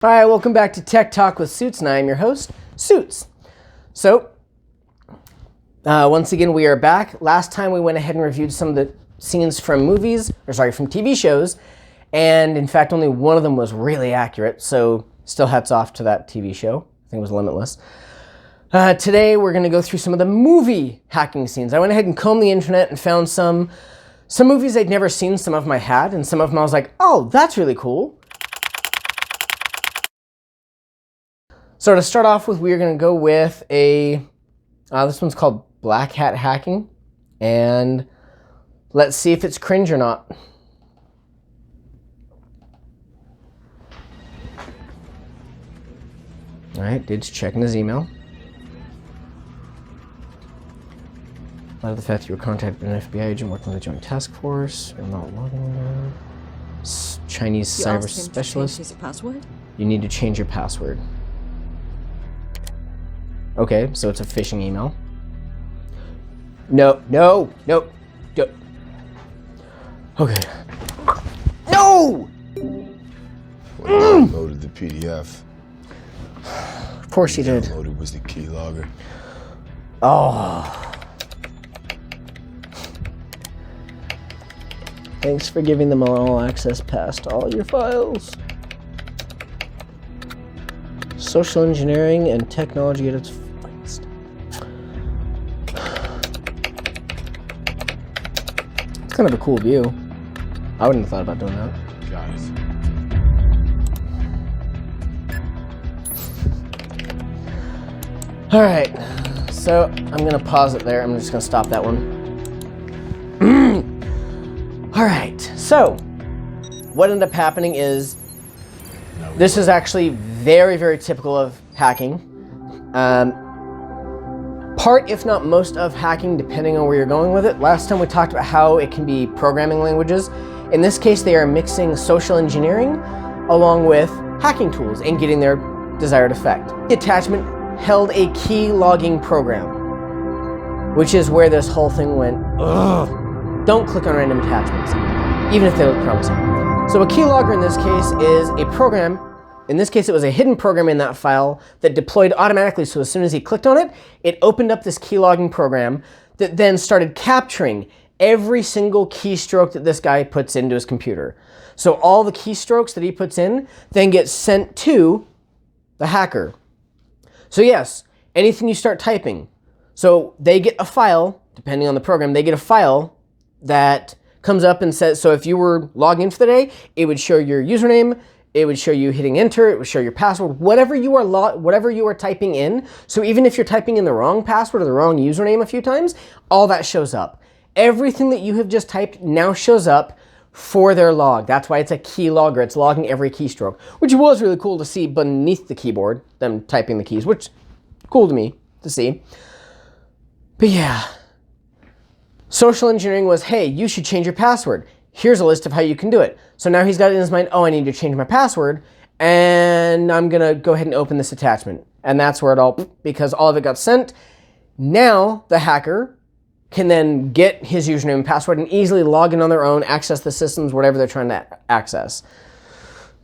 Hi, welcome back to Tech Talk with Suits, and I am your host, Suits. So, once again, we are back. Last time we went ahead and reviewed some of the scenes from from TV shows, and in fact, only one of them was really accurate, so still hats off to that TV show. I think it was Limitless. Today, we're going to go through some of the movie hacking scenes. I went ahead and combed the internet and found some movies I'd never seen, some of them I had, and some of them I was like, oh, that's really cool. So to start off with, we're going to go with this one's called Black Hat Hacking, and let's see if it's cringe or not. All right, dude's checking his email. Out of the fact you were contacted by an FBI agent working with the Joint Task Force, you're not logging in. Chinese cyber specialist. His password? You need to change your password. Okay, so it's a phishing email. No. Okay. No! Downloaded the PDF. Of course you did. Downloaded was the keylogger. Oh. Thanks for giving them all access pass to all your files. Social engineering and technology at its finest. It's kind of a cool view. I wouldn't have thought about doing that. Guys. All right, so I'm gonna pause it there. I'm just gonna stop that one. All right, so what ended up happening is this is actually very, very typical of hacking. Part, if not most, of hacking, depending on where you're going with it. Last time we talked about how it can be programming languages. In this case, they are mixing social engineering along with hacking tools and getting their desired effect. The attachment held a key logging program, which is where this whole thing went, ugh. Don't click on random attachments, even if they look promising. So a keylogger in this case is a program. In this case, it was a hidden program in that file that deployed automatically. So as soon as he clicked on it, it opened up this keylogging program that then started capturing every single keystroke that this guy puts into his computer. So all the keystrokes that he puts in then get sent to the hacker. So yes, anything you start typing. So they get a file, depending on the program, they get a file that comes up and says, so if you were logging in for the day, it would show your username, it would show you hitting enter, it would show your password, whatever you are typing in. So even if you're typing in the wrong password or the wrong username a few times, all that shows up. Everything that you have just typed now shows up for their log. That's why it's a keylogger. It's logging every keystroke, which was really cool to see beneath the keyboard, them typing the keys, which cool to me to see. But yeah, social engineering was, hey, you should change your password. Here's a list of how you can do it. So now he's got it in his mind, oh, I need to change my password, and I'm gonna go ahead and open this attachment. And that's where it all, because all of it got sent. Now the hacker can then get his username and password and easily log in on their own, access the systems, whatever they're trying to access.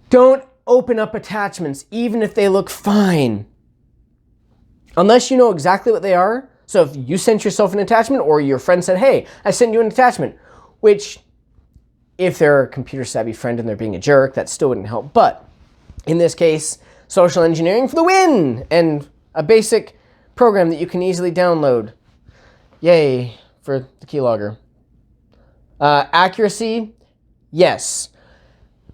Don't open up attachments, even if they look fine. Unless you know exactly what they are. So if you sent yourself an attachment or your friend said, hey, I sent you an attachment, which if they're a computer savvy friend and they're being a jerk, that still wouldn't help. But in this case, social engineering for the win, and a basic program that you can easily download. Yay for the keylogger. Accuracy, yes.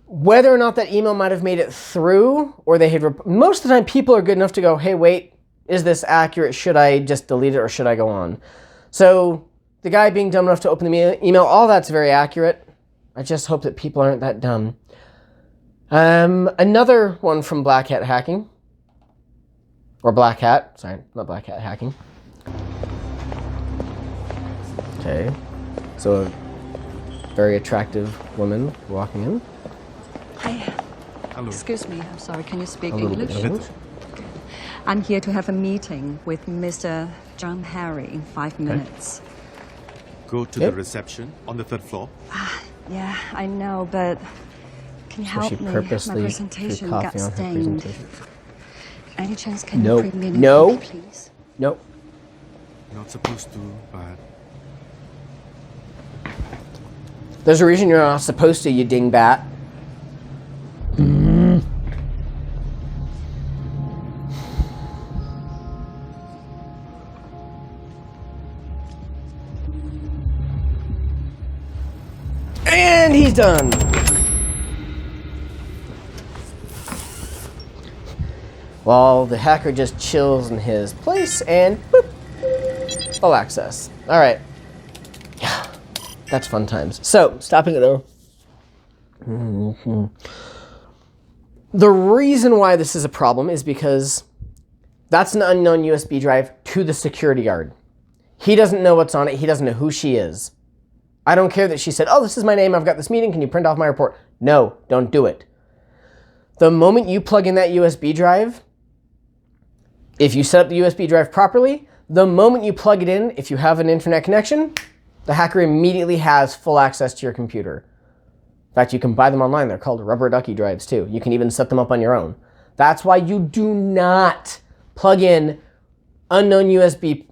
Whether or not that email might have made it through, or they had, most of the time people are good enough to go, hey, wait, is this accurate? Should I just delete it or should I go on? So the guy being dumb enough to open the email, all that's very accurate. I just hope that people aren't that dumb. Another one from Black Hat Hacking. Or Black Hat, sorry, not Black Hat Hacking. Okay, so a very attractive woman walking in. Hi. Hello. Excuse me, I'm sorry, can you speak A little bit English? of English. I'm here to have a meeting with Mr. John Harry in 5 minutes. Go to Yep. the reception on the third floor. Yeah, I know, but Can you So help she me? My purposely threw presentation got coffee on her stained. presentation. Any chance can No. you bring me a new No. copy, please? Nope. You're not supposed to, but There's a reason you're not supposed to, you dingbat. And he's done. While the hacker just chills in his place and boop, full access. All right. Yeah, that's fun times. So, stopping it though. The reason why this is a problem is because that's an unknown USB drive to the security guard. He doesn't know what's on it. He doesn't know who she is. I don't care that she said, oh, this is my name. I've got this meeting. Can you print off my report? No, don't do it. The moment you plug in that USB drive, if you set up the USB drive properly, the moment you plug it in, if you have an internet connection, the hacker immediately has full access to your computer. In fact, you can buy them online. They're called rubber ducky drives too. You can even set them up on your own. That's why you do not plug in unknown USB.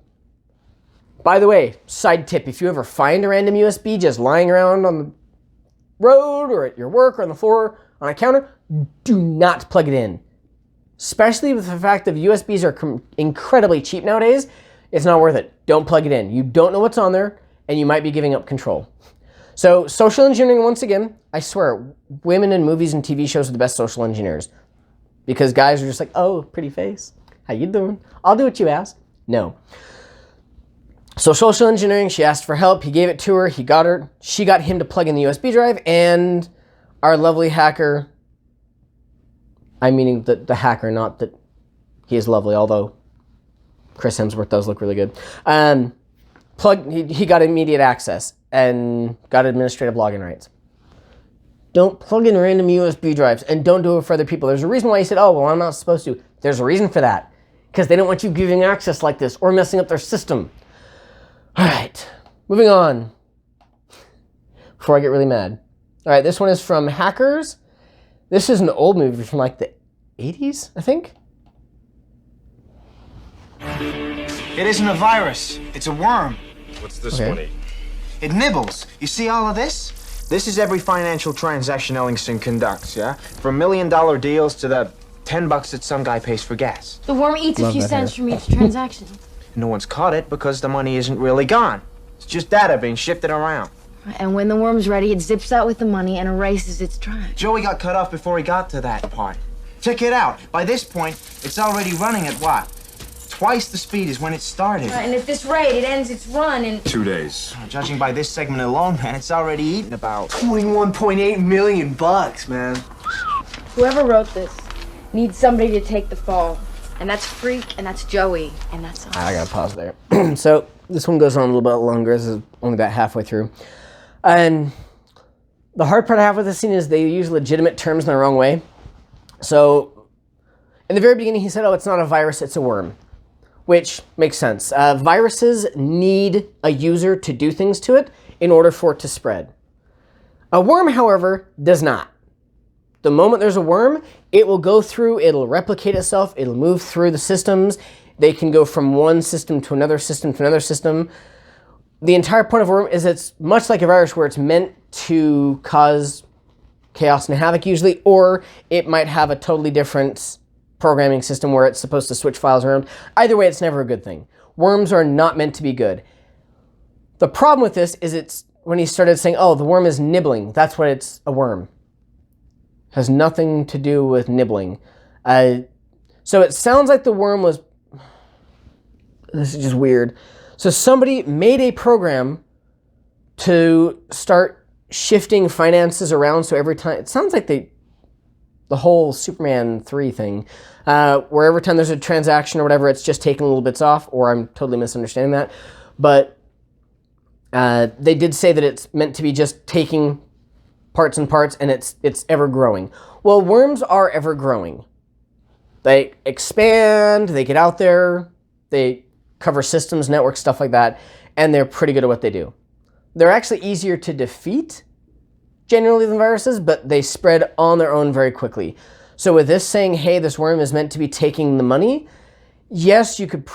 By the way, side tip, if you ever find a random USB just lying around on the road or at your work or on the floor on a counter, do not plug it in. Especially with the fact that USBs are incredibly cheap nowadays, it's not worth it. Don't plug it in. You don't know what's on there, and you might be giving up control. So social engineering, once again, I swear, women in movies and TV shows are the best social engineers. Because guys are just like, oh, pretty face. How you doing? I'll do what you ask. No. So social engineering, she asked for help. He gave it to her. He got her. She got him to plug in the USB drive, and our lovely hacker, I'm meaning the hacker, not that he is lovely, although Chris Hemsworth does look really good. He got immediate access and got administrative login rights. Don't plug in random USB drives, and don't do it for other people. There's a reason why he said, oh, well, I'm not supposed to. There's a reason for that, because they don't want you giving access like this or messing up their system. All right, moving on before I get really mad. All right, this one is from Hackers. This is an old movie from like the 80s, I think. It isn't a virus. It's a worm. What's this Okay. money? It nibbles. You see all of this? This is every financial transaction Ellingson conducts, yeah? From $1 million deals to the $10 that some guy pays for gas. The worm eats a Love few that cents hair. from each transaction. No one's caught it because the money isn't really gone. It's just data being shifted around. And when the worm's ready, it zips out with the money and erases its track. Joey got cut off before he got to that part. Check it out. By this point, it's already running at what? Twice the speed as when it started. And at this rate, it ends its run in 2 days. Judging by this segment alone, man, it's already eaten about $21.8 million, man. Whoever wrote this needs somebody to take the fall. And that's Freak, and that's Joey, and that's us. I gotta pause there. So this one goes on a little bit longer. This is only about halfway through. And the hard part I have with this scene is they use legitimate terms in the wrong way. So in the very beginning, he said, oh, it's not a virus, it's a worm. Which makes sense. Viruses need a user to do things to it in order for it to spread. A worm, however, does not. The moment there's a worm, it will go through, it'll replicate itself, it'll move through the systems. They can go from one system to another system to another system. The entire point of a worm is it's much like a virus where it's meant to cause chaos and havoc usually, or it might have a totally different programming system where it's supposed to switch files around. Either way, it's never a good thing. Worms are not meant to be good. The problem with this is it's when he started saying, oh, the worm is nibbling. That's what it's a worm. Has nothing to do with nibbling. So it sounds like the worm was... This is just weird. So somebody made a program to start shifting finances around so every time... It sounds like the whole Superman 3 thing, where every time there's a transaction or whatever, it's just taking little bits off, or I'm totally misunderstanding that. But they did say that it's meant to be just taking parts and parts, and it's ever growing. Well, worms are ever growing. They expand, they get out there, they cover systems, networks, stuff like that, and they're pretty good at what they do. They're actually easier to defeat generally than viruses, but they spread on their own very quickly. So with this saying, hey, this worm is meant to be taking the money, yes, you could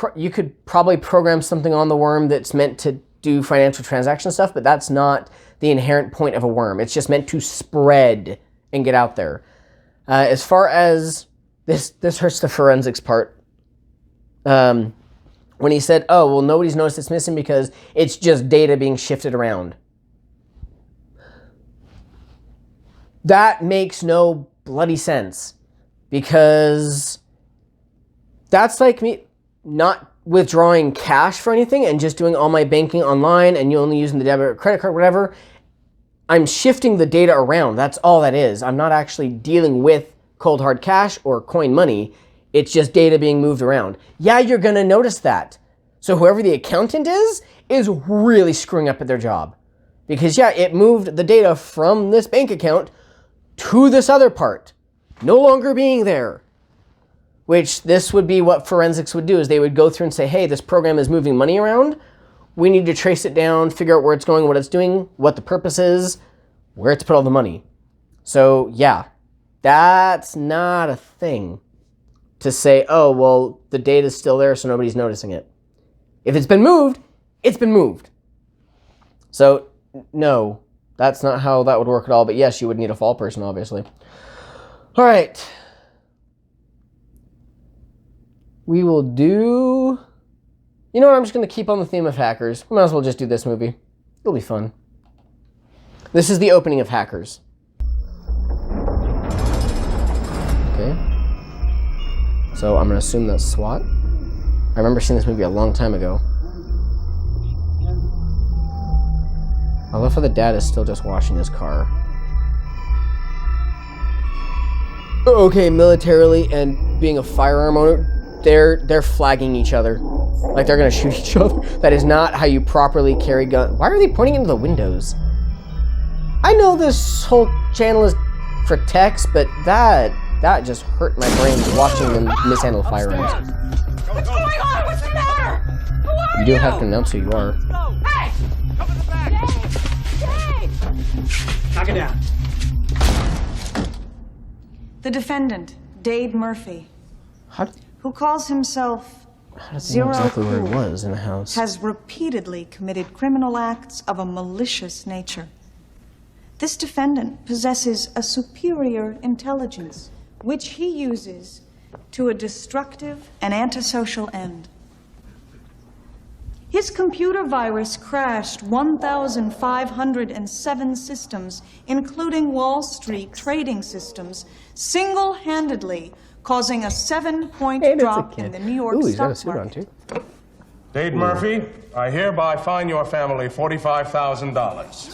probably program something on the worm that's meant to do financial transaction stuff, but that's not the inherent point of a worm. It's just meant to spread and get out there. As far as this hurts the forensics part. When he said, oh, well, nobody's noticed it's missing because it's just data being shifted around. That makes no bloody sense, because that's like me not withdrawing cash for anything and just doing all my banking online and you only using the debit or credit card, whatever. I'm shifting the data around. That's all that is. I'm not actually dealing with cold hard cash or coin money. It's just data being moved around. Yeah, you're going to notice that. So whoever the accountant is really screwing up at their job. Because yeah, it moved the data from this bank account to this other part, no longer being there. Which this would be what forensics would do, is they would go through and say, hey, this program is moving money around. We need to trace it down, figure out where it's going, what it's doing, what the purpose is, where to put all the money. So yeah, that's not a thing to say, oh, well, the data's still there, so nobody's noticing it. If it's been moved, it's been moved. So no, that's not how that would work at all. But yes, you would need a fall person, obviously. All right. We will do... You know what? I'm just going to keep on the theme of Hackers. We might as well just do this movie. It'll be fun. This is the opening of Hackers. Okay. So I'm going to assume that's SWAT. I remember seeing this movie a long time ago. I love how the dad is still just washing his car. Okay, militarily and being a firearm owner, they're flagging each other. Like they're gonna shoot each other. That is not how you properly carry guns. Why are they pointing into the windows? I know this whole channel is for text, but that just hurt my brain watching them mishandle firearms. What's going on? What's the matter? Who are You don't have to announce who you are. Hey! Come in the back! Dave! Knock it down. The defendant, Dade Murphy, who calls himself How does he Zero know exactly where he Cool, was in the house? has repeatedly committed criminal acts of a malicious nature. This defendant possesses a superior intelligence, which he uses to a destructive and antisocial end. His computer virus crashed 1,507 systems, including Wall Street trading systems, single-handedly causing a 7-point drop in the New York Ooh, he's got a stock suit on market. too. Dade Murphy, I hereby fine your family $45,000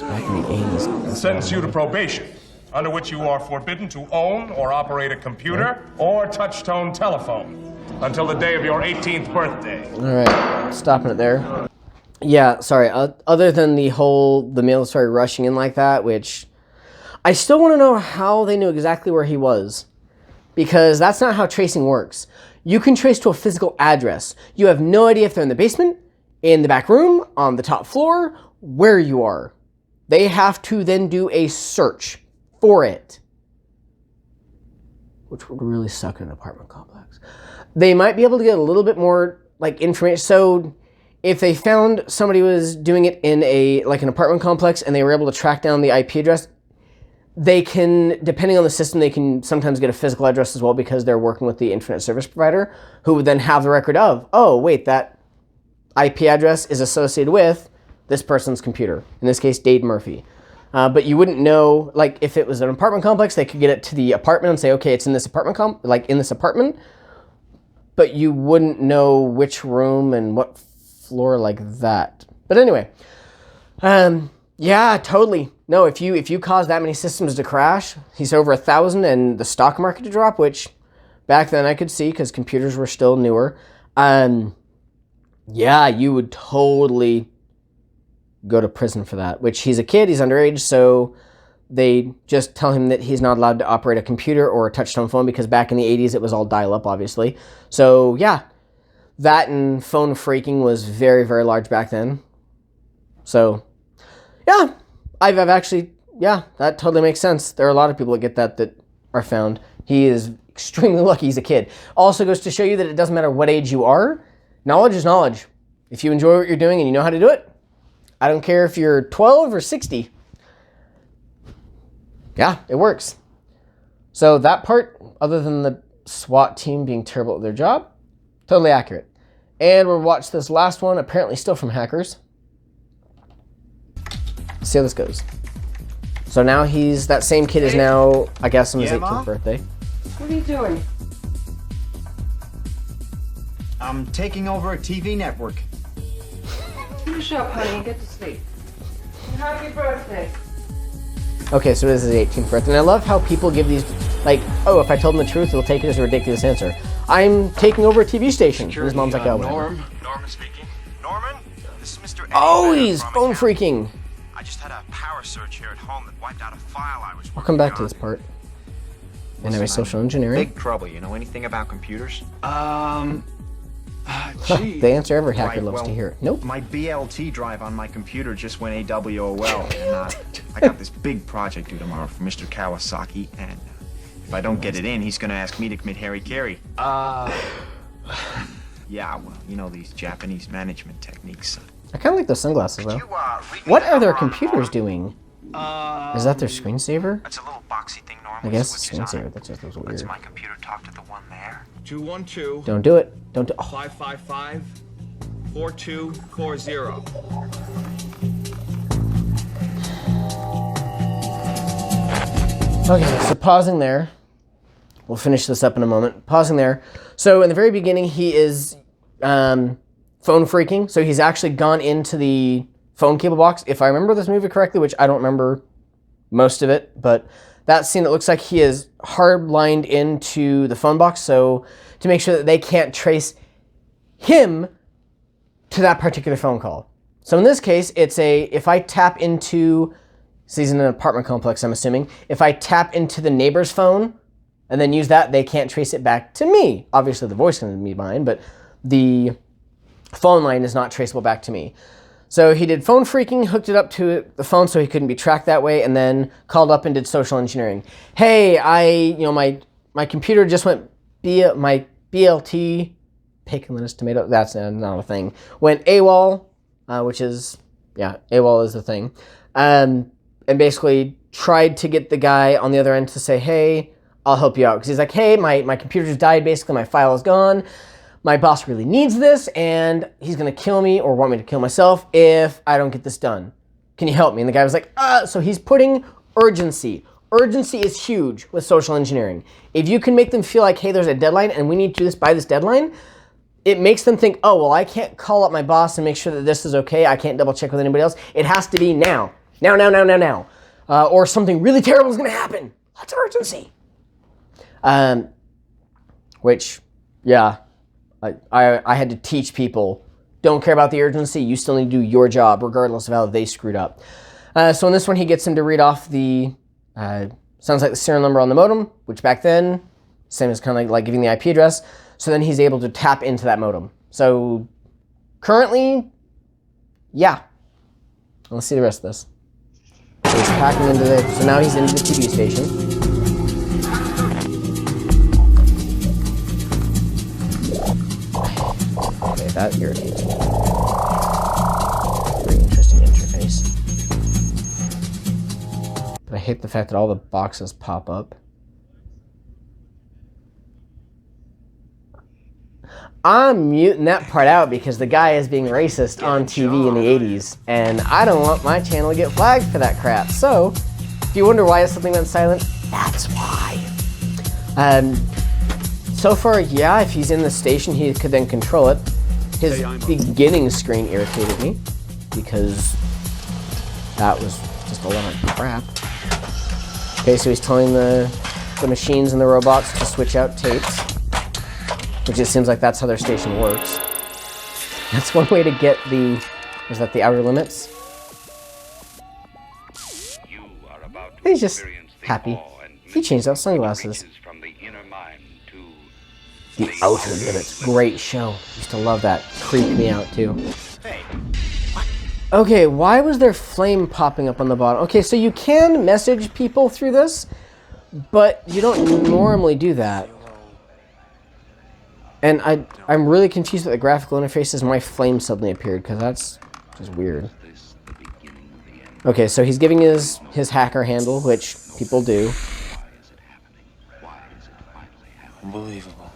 Back in the 80s. and sentence you to probation, under which you are forbidden to own or operate a computer or touch-tone telephone until the day of your 18th birthday. All right, stopping it there. Yeah, sorry. Other than the military rushing in like that, which I still want to know how they knew exactly where he was, because that's not how tracing works. You can trace to a physical address. You have no idea if they're in the basement, in the back room, on the top floor, where you are. They have to then do a search for it, which would really suck in an apartment complex. They might be able to get a little bit more like information. So if they found somebody was doing it in an apartment complex and they were able to track down the IP address, they can, depending on the system, they can sometimes get a physical address as well, because they're working with the internet service provider, who would then have the record of, oh, wait, that IP address is associated with this person's computer. In this case, Dade Murphy. But you wouldn't know, like, if it was an apartment complex, they could get it to the apartment and say, okay, it's in this apartment, in this apartment. But you wouldn't know which room and what floor like that. But anyway, yeah, totally. No, if you cause that many systems to crash, he's over 1,000, and the stock market to drop, which back then I could see because computers were still newer. Yeah, you would totally go to prison for that, which he's a kid, he's underage, so they just tell him that he's not allowed to operate a computer or a touch-tone phone, because back in the 80s it was all dial-up, obviously. So yeah, that and phone phreaking was very, very large back then. So yeah, I've actually yeah, that totally makes sense. There are a lot of people that get that are found. He is extremely lucky he's a kid. Also goes to show you that it doesn't matter what age you are. Knowledge is knowledge. If you enjoy what you're doing and you know how to do it, I don't care if you're 12 or 60. Yeah, it works. So that part, other than the SWAT team being terrible at their job, totally accurate. And we'll watch this last one, apparently still from Hackers. See how this goes. So now that same kid is now, I guess, on his 18th birthday. What are you doing? I'm taking over a TV network. Finish up, honey, and get to sleep. Happy birthday. Okay, so this is his 18th birthday. And I love how people give these, like, oh, if I told them the truth, they'll take it as a ridiculous answer. I'm taking over a TV station. And his mom's like, oh, whatever. Norman speaking. Norman, this is Mr. Oh, he's phone freaking. I just had a power surge here at home that wiped out a file I was I'll come back to this part. Anyway, social engineering. Big trouble. You know anything about computers? The answer every hacker loves to hear. Nope. My BLT drive on my computer just went AWOL, and I got this big project due tomorrow for Mr. Kawasaki, and if I don't get it in, he's gonna ask me to commit harikiri. Yeah, well, you know these Japanese management techniques. I kind of like those sunglasses, though. What are their computers doing? Is that their screensaver? That's a little boxy thing, Norman. I guess it's screensaver. That just looks weird. Does my computer talk to the one there? 212 Don't do it. Don't do. Oh. 555 4240. Okay, so pausing there. We'll finish this up in a moment. Pausing there. So in the very beginning, he is phone freaking. So he's actually gone into the phone cable box. If I remember this movie correctly, which I don't remember most of it, but that scene, it looks like he is hard-lined into the phone box, so to make sure that they can't trace him to that particular phone call. So in this case, it's if I tap into, so he's in an apartment complex, I'm assuming, if I tap into the neighbor's phone and then use that, they can't trace it back to me. Obviously the voice can be mine, but the phone line is not traceable back to me. So he did phone freaking, hooked it up to the phone so he couldn't be tracked that way, and then called up and did social engineering. Hey, my computer just went, my BLT, bacon, lettuce, tomato, that's not a thing, went AWOL, which is, yeah, AWOL is the thing, and basically tried to get the guy on the other end to say, hey, I'll help you out. Because he's like, hey, my computer just died, basically, my file is gone. My boss really needs this, and he's gonna kill me or want me to kill myself if I don't get this done. Can you help me? And the guy was like, so he's putting urgency. Urgency is huge with social engineering. If you can make them feel like, hey, there's a deadline and we need to do this by this deadline, it makes them think, oh, well, I can't call up my boss and make sure that this is okay. I can't double check with anybody else. It has to be now. Now. Or something really terrible is gonna happen. That's urgency. Which, yeah. I had to teach people, don't care about the urgency, you still need to do your job, regardless of how they screwed up. So in this one, he gets him to read off the, sounds like the serial number on the modem, which back then, same as kind of like giving the IP address. So then he's able to tap into that modem. So currently, yeah. Let's see the rest of this. So he's hacking into so now he's into the TV station. Okay, that irritates me. Very interesting interface. But I hate the fact that all the boxes pop up. I'm muting that part out because the guy is being racist on TV in the 80s, and I don't want my channel to get flagged for that crap. So, if you wonder why something went silent, that's why. So far, yeah, if he's in the station, he could then control it. His beginning screen irritated me because that was just a lot of crap. Okay, so he's telling the machines and the robots to switch out tapes, which it seems like that's how their station works. That's one way to get is that the outer limits? He's just happy. He changed out sunglasses. The Outer Limits, great show. Used to love that. Creeped me out too. Hey, what? Okay, why was there flame popping up on the bottom? Okay, so you can message people through this, but you don't normally do that. And I'm really confused with the graphical interfaces. My flame suddenly appeared, because that's just weird. Okay, so he's giving his hacker handle, which people do. Unbelievable.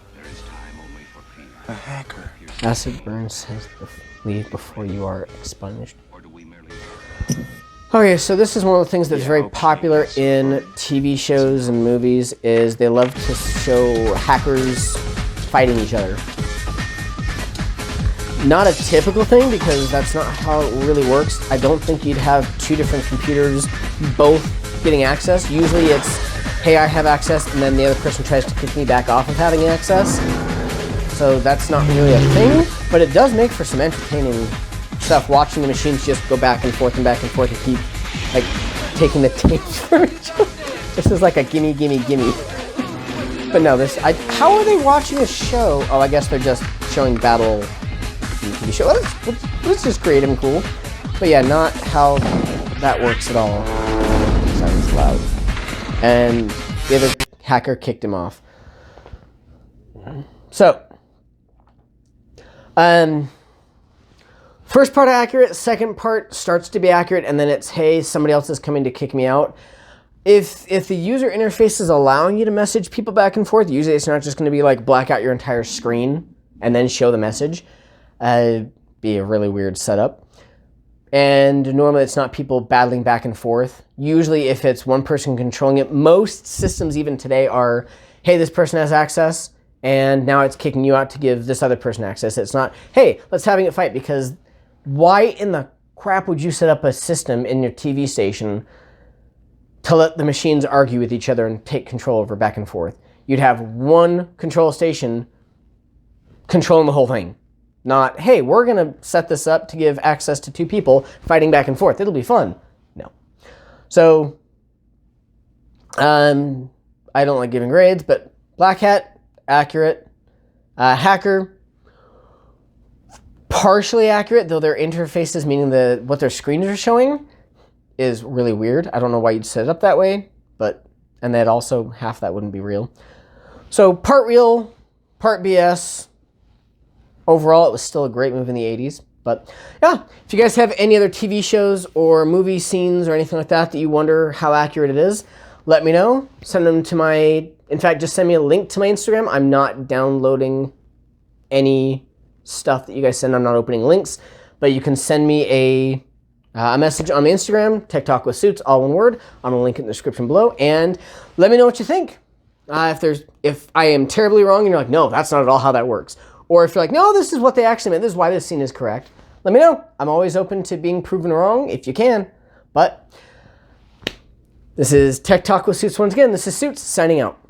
A hacker. Acid burn says leave before you are expunged. Okay, so this is one of the things that's very popular in TV shows and movies, is they love to show hackers fighting each other. Not a typical thing, because that's not how it really works. I don't think you'd have two different computers both getting access. Usually it's, hey, I have access, and then the other person tries to kick me back off of having access. So that's not really a thing, but it does make for some entertaining stuff, watching the machines just go back and forth and keep, like, taking the tapes from each other. This is like a gimme, gimme, gimme. But no, how are they watching a show? Oh, I guess they're just showing battle TV show. Let's just creative and cool. But yeah, not how that works at all. Sounds loud. And the other hacker kicked him off. So, first part accurate, second part starts to be accurate, and then it's, hey, somebody else is coming to kick me out. If the user interface is allowing you to message people back and forth, usually it's not just going to be like black out your entire screen and then show the message. Be a really weird setup. And normally it's not people battling back and forth. Usually if it's one person controlling it, most systems even today are, hey, this person has access, and now it's kicking you out to give this other person access. It's not, hey, let's having it fight, because why in the crap would you set up a system in your TV station to let the machines argue with each other and take control over back and forth? You'd have one control station controlling the whole thing. Not, hey, we're going to set this up to give access to two people fighting back and forth. It'll be fun. No. So, I don't like giving grades, but Black Hat, accurate. Hacker, partially accurate, though their interfaces, meaning what their screens are showing, is really weird. I don't know why you'd set it up that way, and that also, half that wouldn't be real. So, part real, part BS. Overall, it was still a great movie in the 80s. But yeah, if you guys have any other TV shows or movie scenes or anything like that you wonder how accurate it is, let me know. Send them to in fact, just send me a link to my Instagram. I'm not downloading any stuff that you guys send. I'm not opening links. But you can send me a message on my Instagram, Tech Talk with Suits, all one word. I'm going to link it in the description below. And let me know what you think. If I am terribly wrong and you're like, no, that's not at all how that works. Or if you're like, no, this is what they actually meant. This is why this scene is correct. Let me know. I'm always open to being proven wrong if you can. But this is Tech Talk with Suits once again. This is Suits signing out.